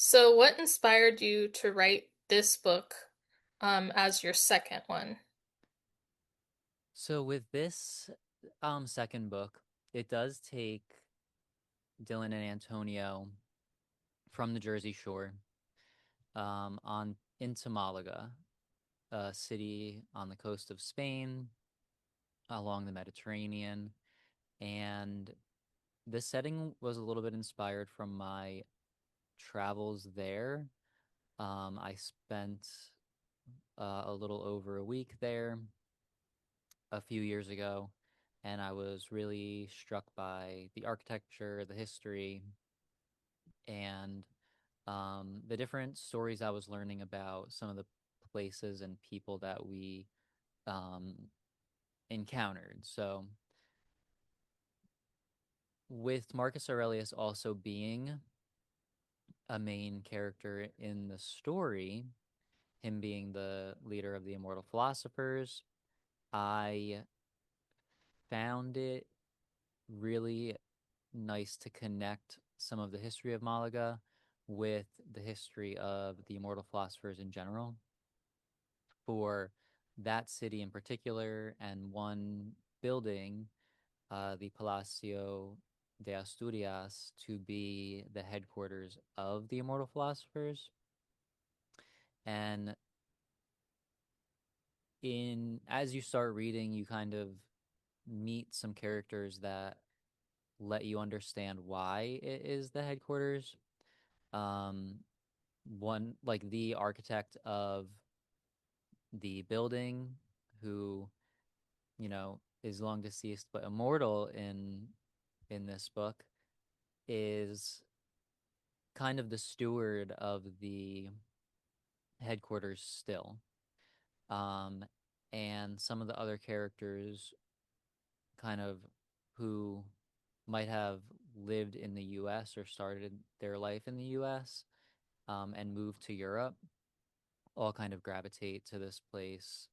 So, what inspired you to write this book as your second one? So with this second book, it does take Dylan and Antonio from the Jersey Shore on into Malaga, a city on the coast of Spain along the Mediterranean. And the setting was a little bit inspired from my travels there. I spent a little over a week there a few years ago, and I was really struck by the architecture, the history, and the different stories I was learning about some of the places and people that we um, encountered. So, with Marcus Aurelius also being a main character in the story, him being the leader of the Immortal Philosophers, I found it really nice to connect some of the history of Malaga with the history of the Immortal Philosophers in general for that city in particular and one building, the Palacio de Asturias, to be the headquarters of the Immortal Philosophers. And in as you start reading, you kind of meet some characters that let you understand why it is the headquarters. Um, One like the architect of the building, who is long deceased but immortal in this book, is kind of the steward of the headquarters still. Um, and some of the other characters, kind of who might have lived in the US or started their life in the US, and moved to Europe, all kind of gravitate to this place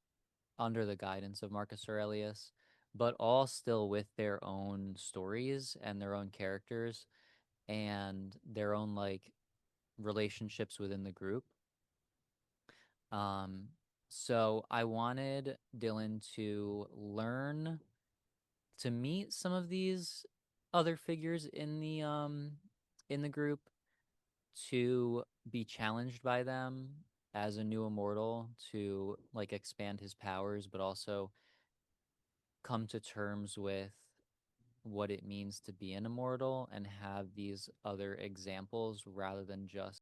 under the guidance of Marcus Aurelius, but all still with their own stories and their own characters and their own like relationships within the group. Um, so I wanted Dylan to learn to meet some of these other figures in the group, to be challenged by them as a new immortal, to like expand his powers, but also come to terms with what it means to be an immortal and have these other examples rather than just